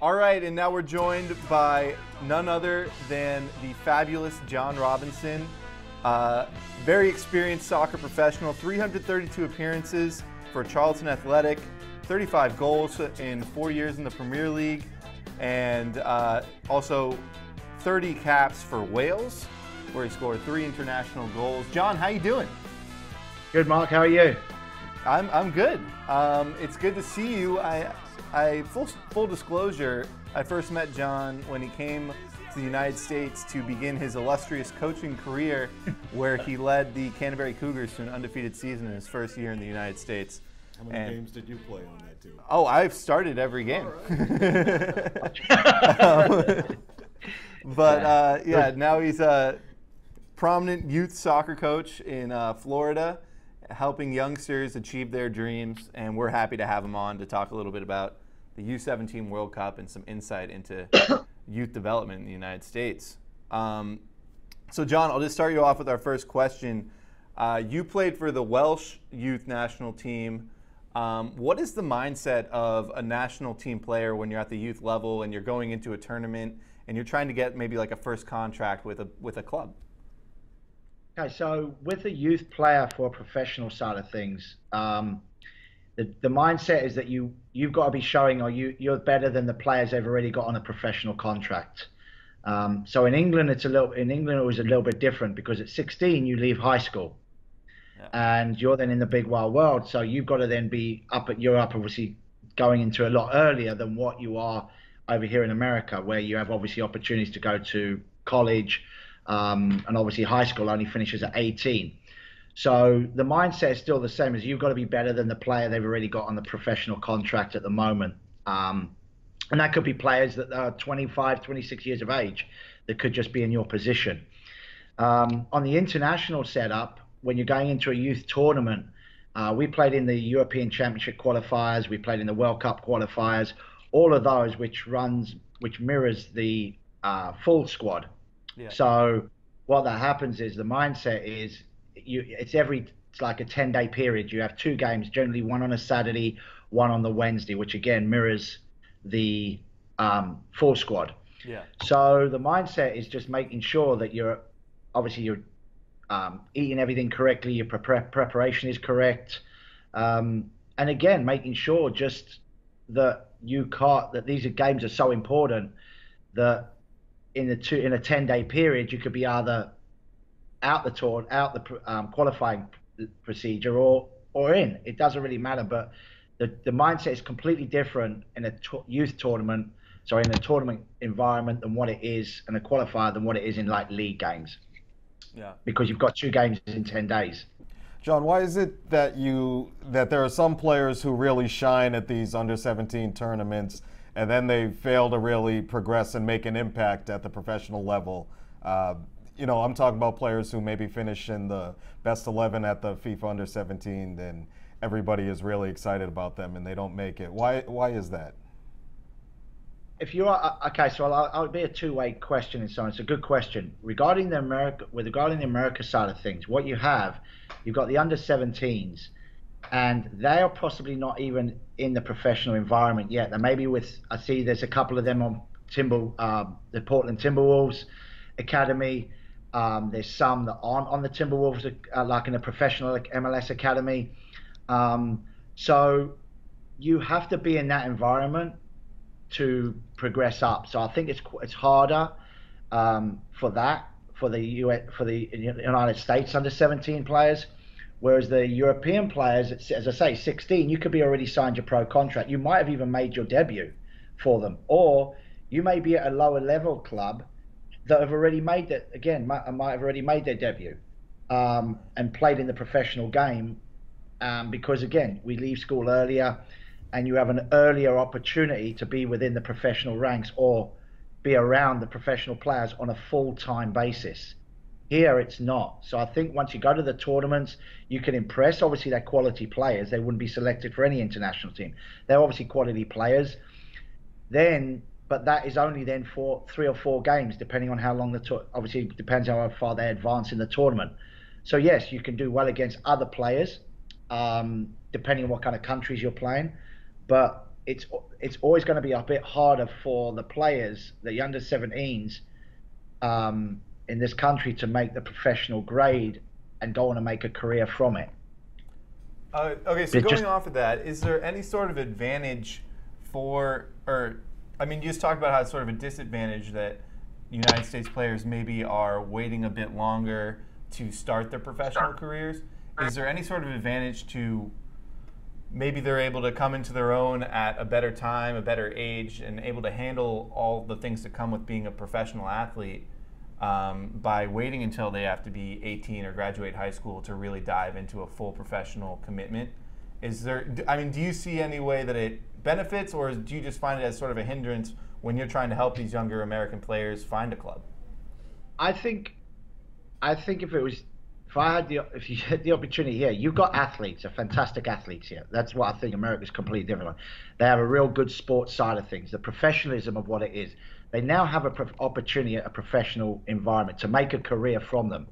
All right, and now we're joined by none other than the fabulous John Robinson. Very experienced soccer professional, 332 appearances for Charlton Athletic, 35 goals in 4 years in the Premier League, and also 30 caps for Wales, where he scored 3 international goals. John, how you doing? Good, Mark. How are you? I'm good. It's good to see you. Full disclosure, I first met John when he came to the United States to begin his illustrious coaching career, where he led the Canterbury Cougars to an undefeated season in his first year in the United States. How many games did you play on that team? Oh, I've started every game. But now he's a prominent youth soccer coach in Florida, helping youngsters achieve their dreams, and we're happy to have him on to talk a little bit about the U17 World Cup and some insight into youth development in the United States. So John, I'll just start you off with our first question. You played for the Welsh youth national team. What is the mindset of a national team player when you're at the youth level and you're going into a tournament and you're trying to get maybe like a first contract with a club? Okay, so with a youth player for a professional side of things, the mindset is that you've got to be showing you're better than the players they've already got on a professional contract. So in England it was a little bit different, because at 16 you leave high school, and you're then in the big wild world. So you've got to then be you're up obviously going into a lot earlier than what you are over here in America, where you have obviously opportunities to go to college. And obviously high school only finishes at 18. So the mindset is still the same, as you've got to be better than the player they've already got on the professional contract at the moment. And that could be players that are 25, 26 years of age that could just be in your position. On the international setup, when you're going into a youth tournament, we played in the European Championship qualifiers, we played in the World Cup qualifiers, all of those which mirrors the full squad. Yeah. So what that happens is the mindset is it's like a 10-day period. You have 2 games, generally one on a Saturday, one on the Wednesday, which again mirrors the full squad. Yeah. So the mindset is just making sure that you're eating everything correctly, your preparation is correct, and again making sure just that these games are so important that in a 10-day period, you could be either out the qualifying procedure or in. It doesn't really matter, but the mindset is completely different in a youth tournament, in a tournament environment, than what it is in a qualifier, than what it is in like league games. Yeah. Because you've got 2 games in 10 days. John, why is it that there are some players who really shine at these under-17 tournaments, and then they fail to really progress and make an impact at the professional level? I'm talking about players who maybe finish in the best 11 at the FIFA under-17, and everybody is really excited about them, and they don't make it. Why is that? If you are okay, so I'll be a two-way question, and so on. It's a good question regarding the America side of things. What you've got the under-17s. And they are possibly not even in the professional environment yet. They maybe I see there's a couple of them on the Portland Timberwolves Academy. There's some that aren't on the Timberwolves, like in a professional MLS academy. So you have to be in that environment to progress up. So I think it's harder for the United States under-17 players. Whereas the European players, as I say, 16, you could be already signed your pro contract. You might have even made your debut for them. Or you may be at a lower level club that have already made that, again, might have already made their debut and played in the professional game. Because, again, we leave school earlier and you have an earlier opportunity to be within the professional ranks or be around the professional players on a full-time basis. Here it's not. So I think once you go to the tournaments, you can impress. Obviously, they're quality players. They wouldn't be selected for any international team. They're obviously quality players. But that is only then for 3 or 4 games, depending on how long obviously it depends how far they advance in the tournament. So yes, you can do well against other players, depending on what kind of countries you're playing. But it's always going to be a bit harder for the players, the under 17s, in this country to make the professional grade and go on and make a career from it. Okay, so going off of that, is there any sort of advantage for, or I mean, you just talked about how it's sort of a disadvantage that United States players maybe are waiting a bit longer to start their professional careers. Is there any sort of advantage to maybe they're able to come into their own at a better time, a better age, and able to handle all the things that come with being a professional athlete by waiting until they have to be 18 or graduate high school to really dive into a full professional commitment? Is there, I mean, do you see any way that it benefits, or do you just find it as sort of a hindrance when you're trying to help these younger American players find a club? I think if you had the opportunity here, you've got athletes, fantastic athletes here. That's what I think America's completely different. They have a real good sports side of things, the professionalism of what it is. They now have an opportunity at a professional environment to make a career from them.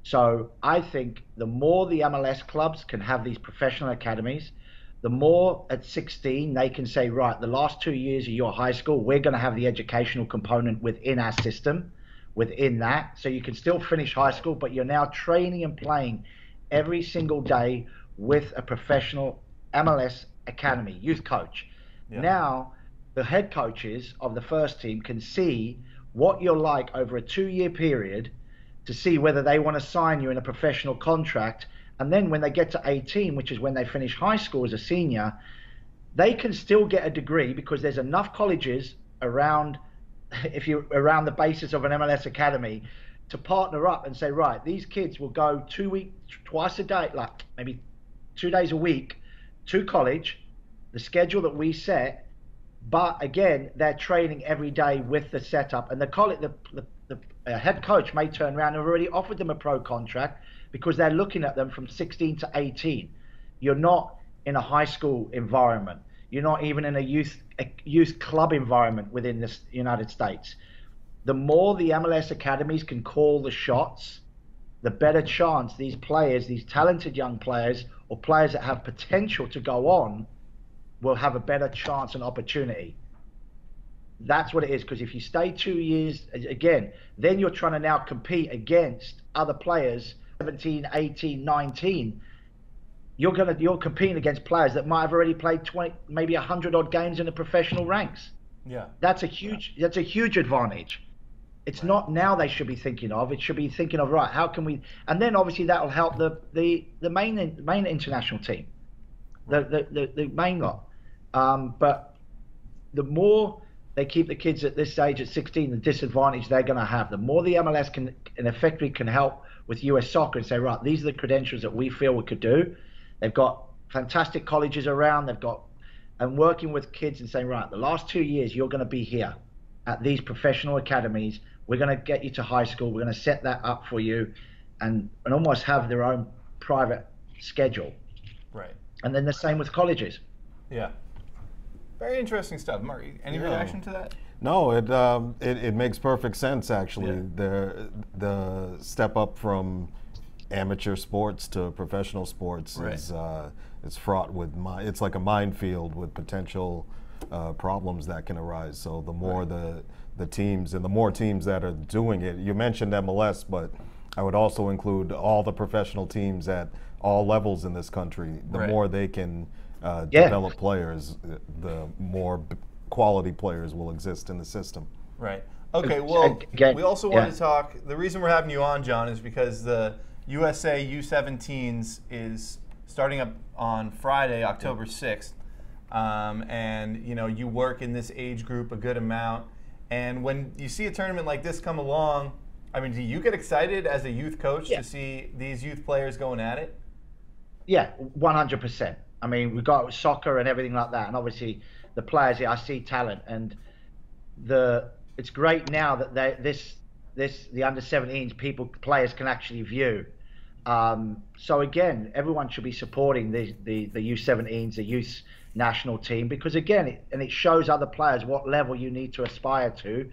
So I think the more the MLS clubs can have these professional academies, the more at 16 they can say, right, the last 2 years of your high school, we're going to have the educational component within our system, within that. So you can still finish high school, but you're now training and playing every single day with a professional MLS academy, youth coach. Yeah. Now, the head coaches of the first team can see what you're like over a 2-year period to see whether they want to sign you in a professional contract. And then when they get to 18, which is when they finish high school as a senior, they can still get a degree because there's enough colleges around, if you're around the basis of an MLS academy, to partner up and say, right, these kids will go twice a day, like maybe 2 days a week to college, the schedule that we set. But again, they're training every day with the setup, and the head coach may turn around and have already offered them a pro contract because they're looking at them from 16 to 18. You're not in a high school environment. You're not even in a youth club environment within the United States. The more the MLS academies can call the shots, the better chance these players, these talented young players, or players that have potential to go on, will have a better chance and opportunity. That's what it is, because if you stay 2 years, again, then you're trying to now compete against other players, 17, 18, 19. You're competing against players that might have already played 20, maybe 100 odd games in the professional ranks. Yeah, that's a huge advantage. It's not now they should be thinking of. It should be thinking of, right, how can we? And then obviously that will help the main international team, the main lot. But the more they keep the kids at this age at 16, the disadvantage they're going to have. The more the MLS can and effectively can help with US soccer and say, right, these are the credentials that we feel we could do. They've got fantastic colleges around. And working with kids and saying, right, the last 2 years you're going to be here at these professional academies. We're going to get you to high school. We're going to set that up for you, and almost have their own private schedule. Right. And then the same with colleges. Yeah. Very interesting stuff. Marc, any reaction to that? No, it makes perfect sense actually. Yeah. The step up from amateur sports to professional sports is fraught with it's like a minefield with potential problems that can arise. So the more the teams and the more teams that are doing it, you mentioned MLS, but I would also include all the professional teams at all levels in this country. The more they can develop players, the more quality players will exist in the system. Right. Okay, well, we also want to talk, the reason we're having you on, John, is because the USA U17s is starting up on Friday, October 6th. And, you know, you work in this age group a good amount. And when you see a tournament like this come along, I mean, do you get excited as a youth coach to see these youth players going at it? Yeah, 100%. I mean, we've got soccer and everything like that, and obviously the players here, I see talent, and it's great now that the under-17s players can actually view. So again, everyone should be supporting the U17s, the youth national team, because again, it shows other players what level you need to aspire to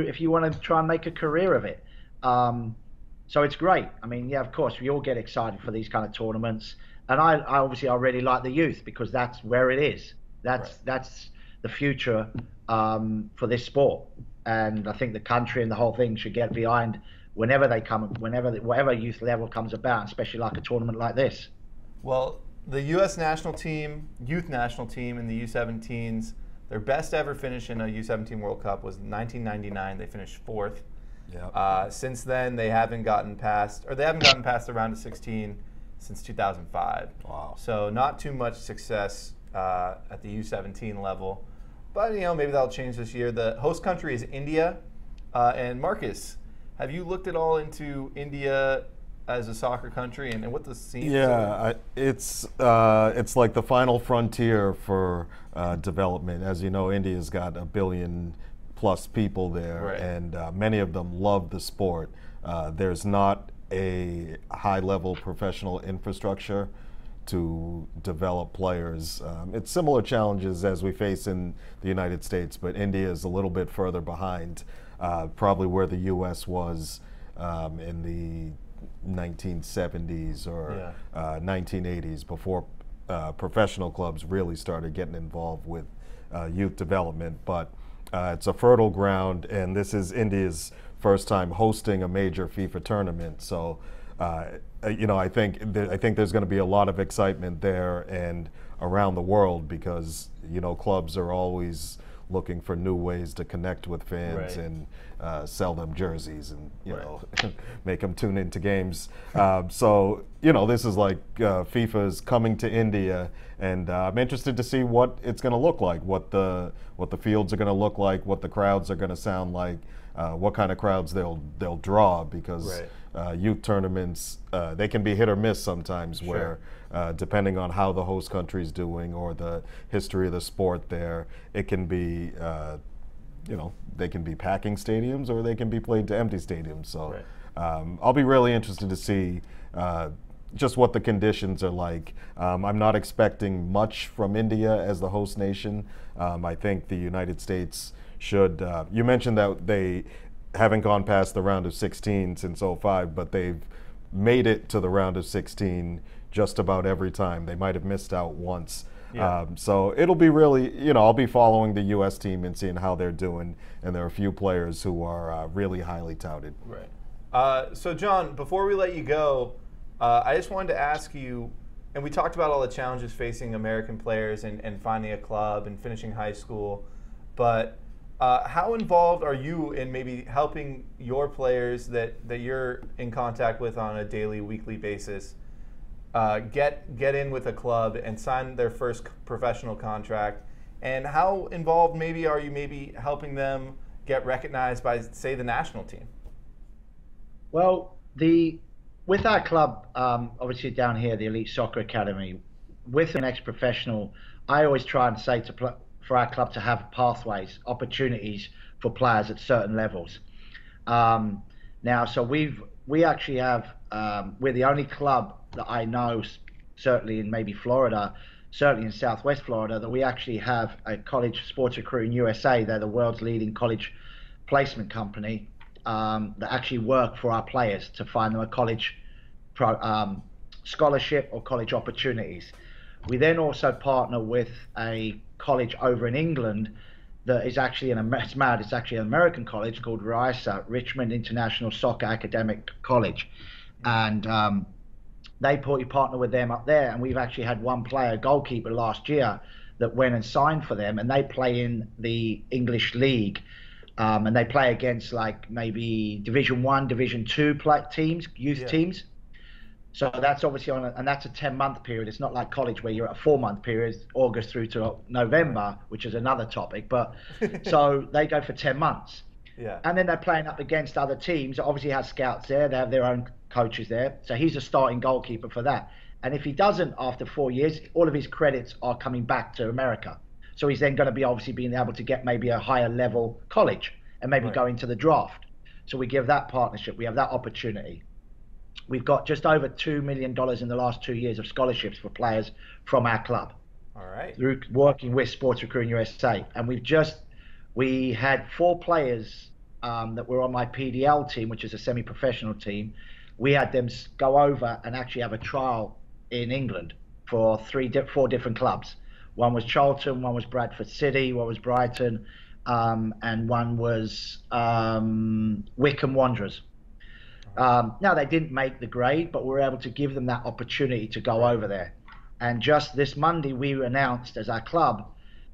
if you want to try and make a career of it. So it's great. I mean, yeah, of course, we all get excited for these kind of tournaments. And I obviously really like the youth because that's where it is. That's the future for this sport. And I think the country and the whole thing should get behind whenever they come, whatever youth level comes about, especially like a tournament like this. Well, the U.S. national team, youth national team in the U17s, their best ever finish in a U17 World Cup was 1999. They finished fourth. Yep. Since then, they haven't gotten past the round of 16 since 2005. Wow. So not too much success at the U17 level, but maybe that'll change this year. The host country is India, and Marcus, have you looked at all into India as a soccer country and what the scene? Yeah, it's like the final frontier for development. As you know, India's got 1 billion plus people there, right, and many of them love the sport. There's not a high-level professional infrastructure to develop players. It's similar challenges as we face in the United States, but India is a little bit further behind, probably where the U.S. was in the 1970s or 1980s, before professional clubs really started getting involved with youth development. But it's a fertile ground, and this is India's first time hosting a major FIFA tournament. So, I think there's going to be a lot of excitement there and around the world, because clubs are always looking for new ways to connect with fans, right, and sell them jerseys and right, make them tune into games. So this is like FIFA's coming to India, and I'm interested to see what it's going to look like, what the fields are going to look like, what the crowds are going to sound like, what kind of crowds they'll draw, because youth tournaments, they can be hit or miss sometimes, where depending on how the host country is doing or the history of the sport there, it can be they can be packing stadiums, or they can be played to empty stadiums. So I'll be really interested to see just what the conditions are like. I'm not expecting much from India as the host nation. I think the United States should. You mentioned that they haven't gone past the round of 16 since '05, but they've made it to the round of 16 just about every time. They might have missed out once. Yeah. So it'll be really, I'll be following the U.S. team and seeing how they're doing, and there are a few players who are really highly touted. Right. So John, before we let you go, I just wanted to ask you, and we talked about all the challenges facing American players and finding a club and finishing high school, but how involved are you in maybe helping your players that you're in contact with on a daily, weekly basis get in with a club and sign their first professional contract? And how involved are you helping them get recognized by, say, the national team? Well, with our club, obviously down here, the Elite Soccer Academy, with the next professional, I always try and say for our club to have pathways, opportunities for players at certain levels. Now, so we actually have, we're the only club that I know, certainly in maybe Florida, certainly in Southwest Florida, that we actually have a college sports recruiting USA. They're the world's leading college placement company that actually work for our players to find them a college scholarship or college opportunities. We then also partner with a college over in England that is actually it's actually an American college called RISA, Richmond International Soccer Academic College, and you partner with them up there. And we've actually had one player, goalkeeper last year, that went and signed for them, and they play in the English League, and they play against like maybe Division 1, Division 2 teams, youth teams. So that's obviously and that's a 10-month period. It's not like college where you're at a 4-month period, August through to November, which is another topic. But so they go for 10 months. Yeah. And then they're playing up against other teams. Obviously, has scouts there. They have their own coaches there. So he's a starting goalkeeper for that. And if he doesn't after 4 years, all of his credits are coming back to America. So he's then going to be obviously being able to get maybe a higher level college and maybe go into the draft. So we give that partnership. We have that opportunity. We've got just over $2 million in the last 2 years of scholarships for players from our club. All right. Through working with Sports Recruiting USA. And we had 4 players that were on my PDL team, which is a semi-professional team. We had them go over and actually have a trial in England for 4 different clubs. One was Charlton, one was Bradford City, one was Brighton, and one was Wycombe Wanderers. Now, they didn't make the grade, but we were able to give them that opportunity to go over there. And just this Monday, we announced as our club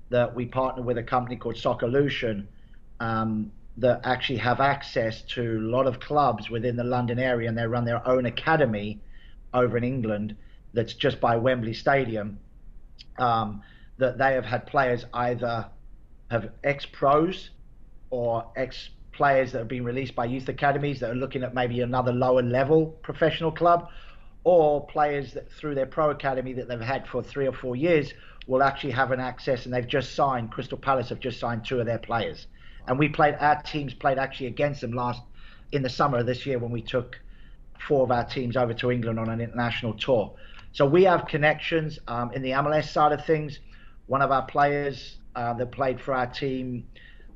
that we partnered with a company called Soccerlution that actually have access to a lot of clubs within the London area, and they run their own academy over in England that's just by Wembley Stadium, that they have had players either have ex-pros or ex-players that have been released by youth academies that are looking at maybe another lower level professional club, or players that through their pro academy that they've had for 3 or 4 years will actually have an access, and they've just signed, Crystal Palace have just signed 2 of their players. And our teams played actually against them in the summer of this year when we took 4 of our teams over to England on an international tour. So we have connections in the MLS side of things. One of our players that played for our team,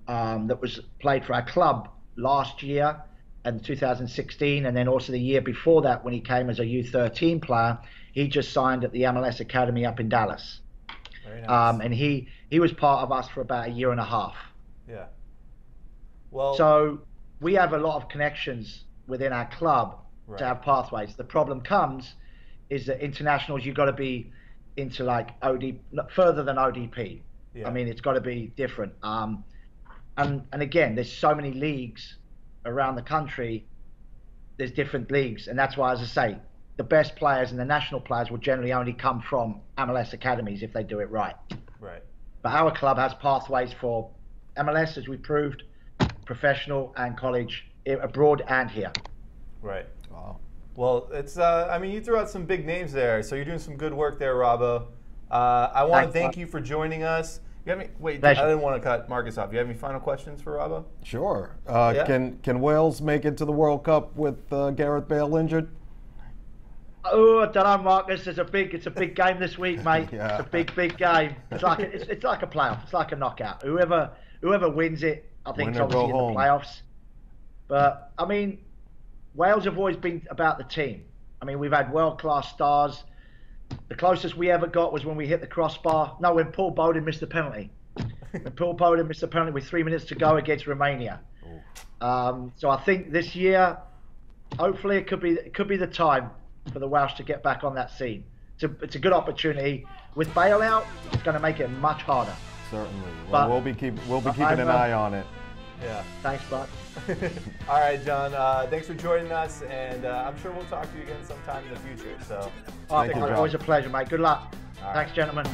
played for our club last year in 2016, and then also the year before that when he came as a U13 player, he just signed at the MLS Academy up in Dallas. Very nice. And he was part of us for about 1.5 years. Yeah. Well, so we have a lot of connections within our club to have pathways. The problem comes is that internationals, you've got to be into like further than ODP. Yeah. I mean, it's got to be different. And again, there's so many leagues around the country. There's different leagues, and that's why, as I say, the best players and the national players will generally only come from MLS academies if they do it right. Right. But our club has pathways for MLS, as we proved, professional and college, abroad and here. Right. Wow. Well, it's I mean, you threw out some big names there, so you're doing some good work there, Robbo. I want to thank you for joining us. You have any, wait, Pleasure. I didn't want to cut Marcus off. You have any final questions for Robbo? Sure. Yeah. Can Wales make it to the World Cup with Gareth Bale injured? Oh, I don't know, Marcus. It's a big game this week, mate. Yeah. It's a big game. It's like a playoff. It's like a knockout. Whoever wins it, I think, is Win or obviously go in the home. playoffs. But I mean, Wales have always been about the team. I mean, we've had world-class stars. The closest we ever got was when we hit the crossbar. No, when Paul Bowden missed the penalty. When Paul Bowden missed the penalty with 3 minutes to go against Romania. So I think this year, hopefully, it could be the time for the Welsh to get back on that scene. It's a good opportunity. With Bale out, it's going to make it much harder. Certainly. But- Well, we'll be keeping an eye on it. Yeah. Thanks, bud. All right, John. Thanks for joining us, and I'm sure we'll talk to you again sometime in the future. So, All right, Thank you, bud. John. Always a pleasure, mate. Good luck. All right. Thanks, gentlemen.